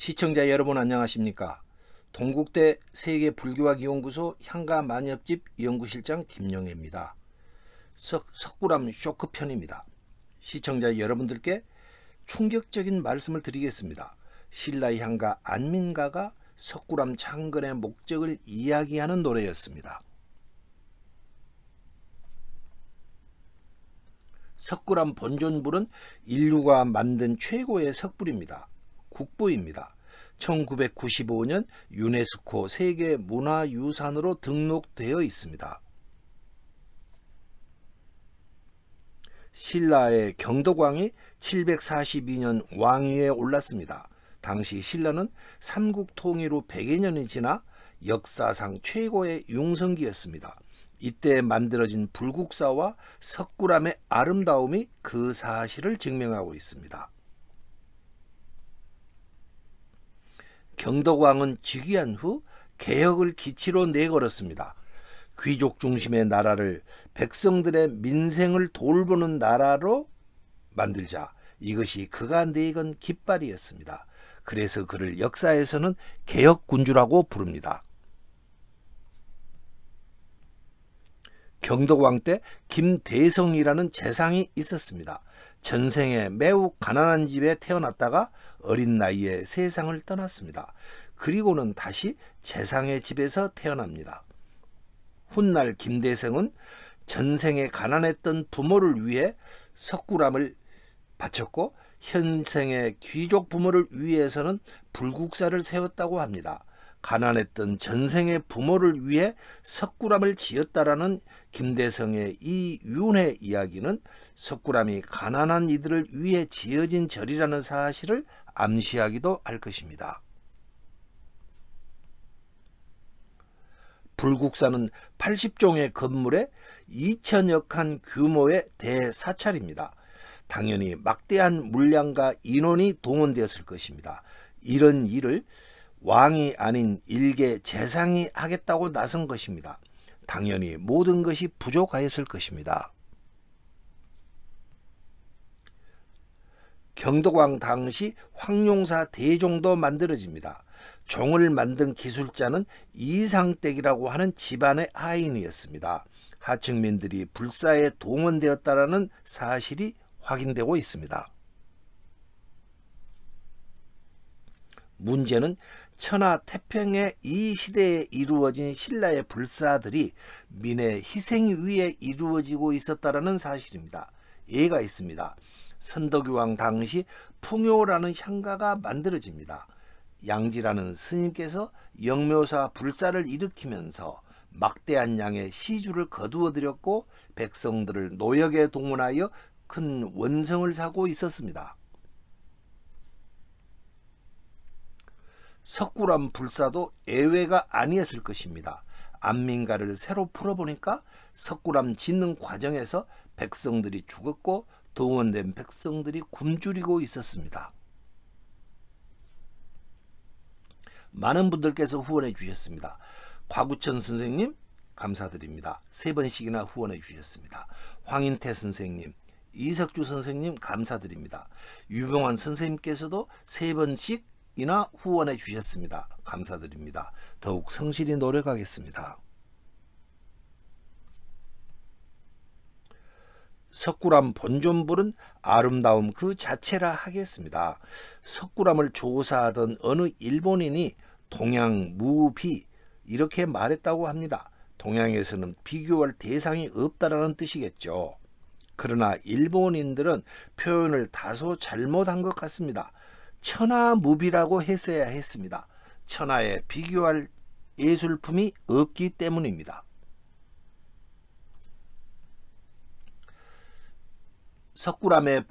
시청자 여러분 안녕하십니까? 동국대 세계불교학연구소 향가만엽집 연구실장 김영애입니다. 석굴암 쇼크편입니다. 시청자 여러분들께 충격적인 말씀을 드리겠습니다. 신라의 향가 안민가가 석굴암 창건의 목적을 이야기하는 노래였습니다. 석굴암 본존불은 인류가 만든 최고의 석불입니다. 국보입니다. 1995년 유네스코 세계문화유산으로 등록되어 있습니다. 신라의 경덕왕이 742년 왕위에 올랐습니다. 당시 신라는 삼국통일 후 100여 년이 지나 역사상 최고의 융성기였습니다. 이때 만들어진 불국사와 석굴암의 아름다움이 그 사실을 증명하고 있습니다. 경덕왕은 즉위한 후 개혁을 기치로 내걸었습니다. 귀족 중심의 나라를 백성들의 민생을 돌보는 나라로 만들자. 이것이 그가 내건 깃발이었습니다. 그래서 그를 역사에서는 개혁군주라고 부릅니다. 경덕왕 때 김대성이라는 재상이 있었습니다. 전생에 매우 가난한 집에 태어났다가 어린 나이에 세상을 떠났습니다. 그리고는 다시 재상의 집에서 태어납니다. 훗날 김대성은 전생에 가난했던 부모를 위해 석굴암을 바쳤고 현생의 귀족 부모를 위해서는 불국사를 세웠다고 합니다. 가난했던 전생의 부모를 위해 석굴암을 지었다라는 김대성의 이 윤회 이야기는 석굴암이 가난한 이들을 위해 지어진 절이라는 사실을 암시하기도 할 것입니다. 불국사는 80종의 건물에 2000여 칸 규모의 대사찰입니다. 당연히 막대한 물량과 인원이 동원되었을 것입니다. 이런 일을 왕이 아닌 일개 재상이 하겠다고 나선 것입니다. 당연히 모든 것이 부족하였을 것입니다. 경덕왕 당시 황룡사 대종도 만들어집니다. 종을 만든 기술자는 이상댁이라고 하는 집안의 하인이었습니다. 하층민들이 불사에 동원되었다라는 사실이 확인되고 있습니다. 문제는 천하 태평의 이 시대에 이루어진 신라의 불사들이 민의 희생 위에 이루어지고 있었다라는 사실입니다. 예가 있습니다. 선덕유왕 당시 풍요라는 향가가 만들어집니다. 양지라는 스님께서 영묘사 불사를 일으키면서 막대한 양의 시주를 거두어 들였고 백성들을 노역에 동원하여 큰 원성을 사고 있었습니다. 석굴암 불사도 예외가 아니었을 것입니다. 안민가를 새로 풀어보니까 석굴암 짓는 과정에서 백성들이 죽었고 동원된 백성들이 굶주리고 있었습니다. 많은 분들께서 후원해 주셨습니다. 과구천 선생님 감사드립니다. 3번씩이나 후원해 주셨습니다. 황인태 선생님, 이석주 선생님 감사드립니다. 유병환 선생님께서도 3번씩이나 후원해 주셨습니다. 감사드립니다. 더욱 성실히 노력하겠습니다. 석굴암 본존불은 아름다움 그 자체라 하겠습니다. 석굴암을 조사하던 어느 일본인이 동양 무비 이렇게 말했다고 합니다. 동양에서는 비교할 대상이 없다라는 뜻이겠죠. 그러나 일본인들은 표현을 다소 잘못한 것 같습니다. 천하무비라고 했어야 했습니다. 천하에 비교할 예술품이 없기 때문입니다. 석굴암의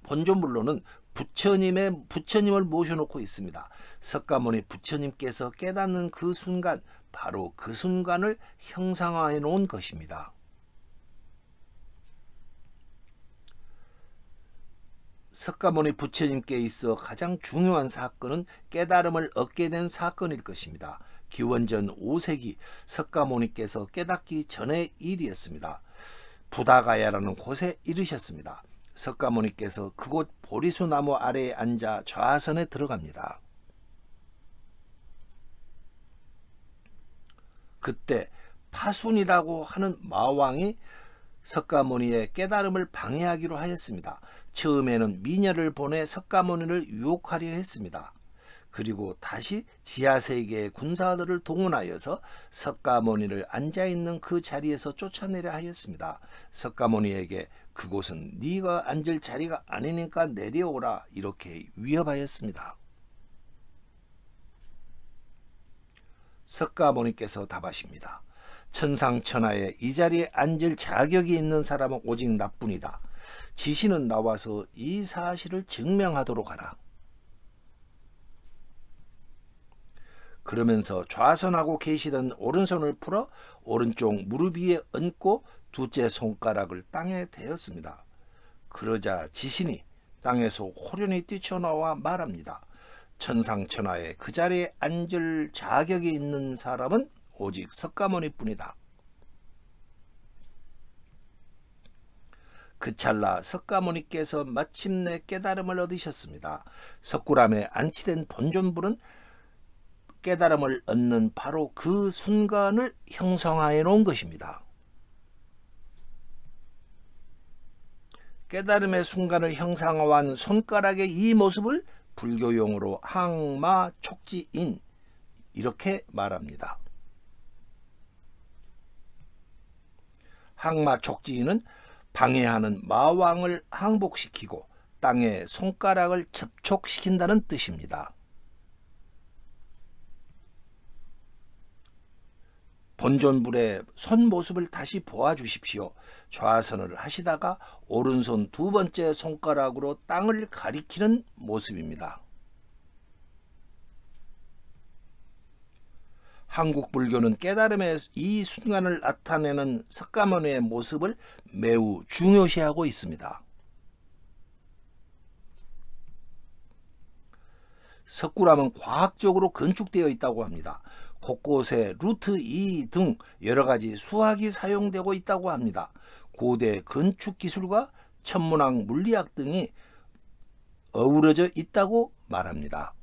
본존물로는 부처님을 모셔놓고 있습니다. 석가모니 부처님께서 깨닫는 그 순간, 바로 그 순간을 형상화해 놓은 것입니다. 석가모니 부처님께 있어 가장 중요한 사건은 깨달음을 얻게 된 사건일 것입니다. 기원전 5세기 석가모니께서 깨닫기 전의 일이었습니다. 부다가야라는 곳에 이르셨습니다. 석가모니께서 그곳 보리수 나무 아래에 앉아 좌선에 들어갑니다. 그때 파순이라고 하는 마왕이 석가모니의 깨달음을 방해하기로 하였습니다. 처음에는 미녀를 보내 석가모니를 유혹하려 했습니다. 그리고 다시 지하세계의 군사들을 동원하여서 석가모니를 앉아있는 그 자리에서 쫓아내려 하였습니다. 석가모니에게 그곳은 네가 앉을 자리가 아니니까 내려오라 이렇게 위협하였습니다. 석가모니께서 답하십니다. 천상천하에 이 자리에 앉을 자격이 있는 사람은 오직 나뿐이다. 지시는 나와서 이 사실을 증명하도록 하라. 그러면서 좌선하고 계시던 오른손을 풀어 오른쪽 무릎 위에 얹고 둘째 손가락을 땅에 대었습니다. 그러자 지신이 땅에서 호련히 뛰쳐나와 말합니다. 천상천하에 그 자리에 앉을 자격이 있는 사람은 오직 석가모니뿐이다. 그 찰나 석가모니께서 마침내 깨달음을 얻으셨습니다. 석굴암에 안치된 본존불은 깨달음을 얻는 바로 그 순간을 형상화해 놓은 것입니다. 깨달음의 순간을 형상화한 손가락의 이 모습을 불교용어로 항마촉지인 이렇게 말합니다. 항마촉지인은 방해하는 마왕을 항복시키고 땅에 손가락을 접촉시킨다는 뜻입니다. 본존불의 손 모습을 다시 보아주십시오. 좌선을 하시다가 오른손 두 번째 손가락으로 땅을 가리키는 모습입니다. 한국 불교는 깨달음의 이 순간을 나타내는 석가모니의 모습을 매우 중요시하고 있습니다. 석굴암은 과학적으로 건축되어 있다고 합니다. 곳곳에 루트 2 등 여러가지 수학이 사용되고 있다고 합니다. 고대 건축기술과 천문학, 물리학 등이 어우러져 있다고 말합니다.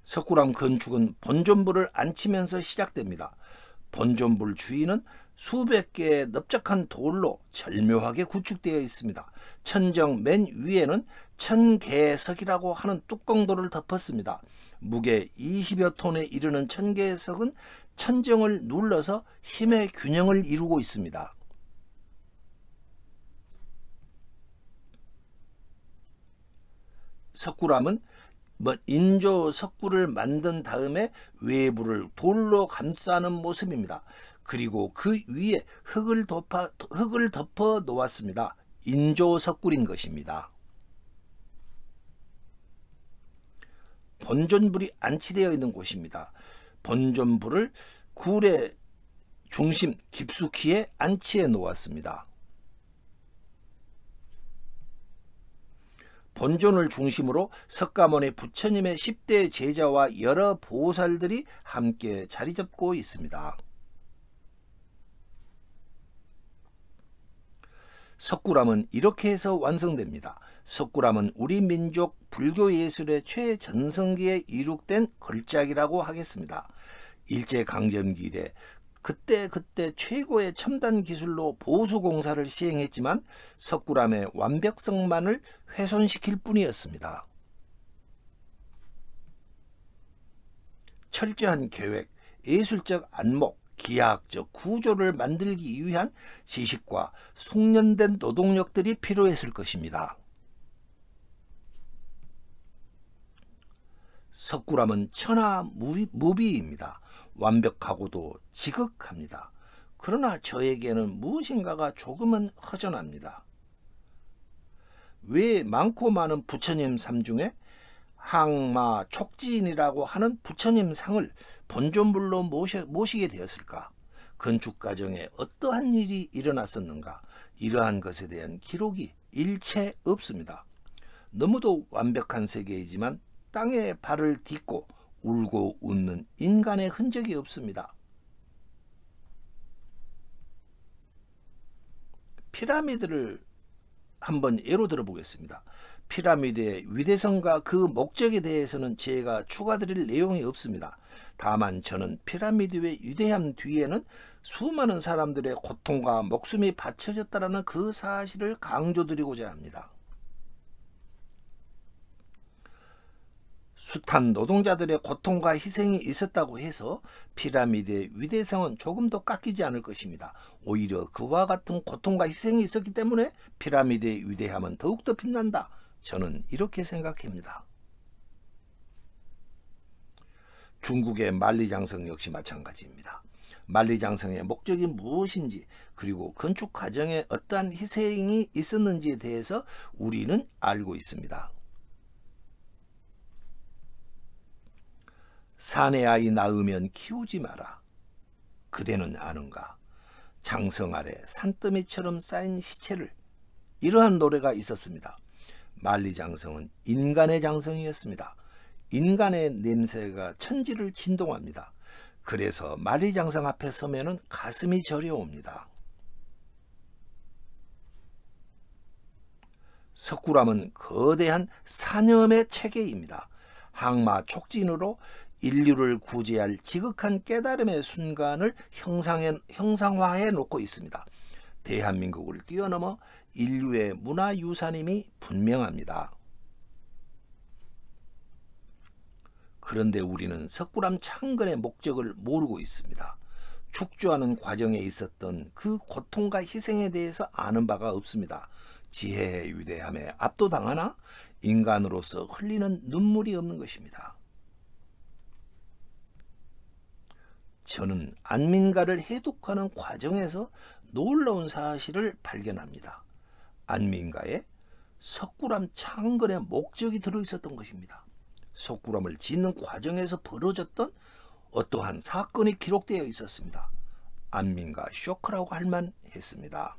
석굴암 건축은 본존불을 앉히면서 시작됩니다. 본존불 주위는 수백 개의 넓적한 돌로 절묘하게 구축되어 있습니다. 천정 맨 위에는 천개석이라고 하는 뚜껑돌을 덮었습니다. 무게 20여 톤에 이르는 천개석은 천정을 눌러서 힘의 균형을 이루고 있습니다. 석굴암은 인조 석굴을 만든 다음에 외부를 돌로 감싸는 모습입니다. 그리고 그 위에 흙을 덮어 놓았습니다. 인조 석굴인 것입니다. 본존불이 안치되어 있는 곳입니다. 본존불을 굴의 중심 깊숙이에 안치해 놓았습니다. 본존을 중심으로 석가모니 부처님의 10대 제자와 여러 보살들이 함께 자리 잡고 있습니다. 석굴암은 이렇게 해서 완성됩니다. 석굴암은 우리 민족 불교 예술의 최전성기에 이룩된 걸작이라고 하겠습니다. 일제강점기 이래 그때 최고의 첨단 기술로 보수공사를 시행했지만 석굴암의 완벽성만을 훼손시킬 뿐이었습니다. 철저한 계획, 예술적 안목, 기하학적 구조를 만들기 위한 지식과 숙련된 노동력들이 필요했을 것입니다. 석굴암은 천하무비입니다. 완벽하고도 지극합니다. 그러나 저에게는 무엇인가가 조금은 허전합니다. 왜 많고 많은 부처님 삶 중에 항마촉지인이라고 하는 부처님 상을 본존불로 모시게 되었을까? 건축 과정에 어떠한 일이 일어났었는가? 이러한 것에 대한 기록이 일체 없습니다. 너무도 완벽한 세계이지만 땅에 발을 딛고 울고 웃는 인간의 흔적이 없습니다. 피라미드를 한번 예로 들어보겠습니다. 피라미드의 위대성과 그 목적에 대해서는 제가 추가드릴 내용이 없습니다. 다만 저는 피라미드의 위대함 뒤에는 수많은 사람들의 고통과 목숨이 바쳐졌다는 그 사실을 강조드리고자 합니다. 숱한 노동자들의 고통과 희생이 있었다고 해서 피라미드의 위대성은 조금 더 깎이지 않을 것입니다. 오히려 그와 같은 고통과 희생이 있었기 때문에 피라미드의 위대함은 더욱더 빛난다. 저는 이렇게 생각합니다. 중국의 만리장성 역시 마찬가지입니다. 만리장성의 목적이 무엇인지, 그리고 건축 과정에 어떠한 희생이 있었는지에 대해서 우리는 알고 있습니다. 산의 아이 낳으면 키우지 마라. 그대는 아는가? 장성 아래 산더미처럼 쌓인 시체를. 이러한 노래가 있었습니다. 만리장성은 인간의 장성이었습니다. 인간의 냄새가 천지를 진동합니다. 그래서 만리장성 앞에 서면은 가슴이 저려옵니다. 석굴암은 거대한 산염의 체계입니다. 항마 촉진으로 인류를 구제할 지극한 깨달음의 순간을 형상화해 놓고 있습니다. 대한민국을 뛰어넘어 인류의 문화유산임이 분명합니다. 그런데 우리는 석굴암 창건의 목적을 모르고 있습니다. 축조하는 과정에 있었던 그 고통과 희생에 대해서 아는 바가 없습니다. 지혜의 위대함에 압도당하나 인간으로서 흘리는 눈물이 없는 것입니다. 저는 안민가를 해독하는 과정에서 놀라운 사실을 발견합니다. 안민가에 석굴암 창건의 목적이 들어있었던 것입니다. 석굴암을 짓는 과정에서 벌어졌던 어떠한 사건이 기록되어 있었습니다. 안민가 쇼크라고 할 만했습니다.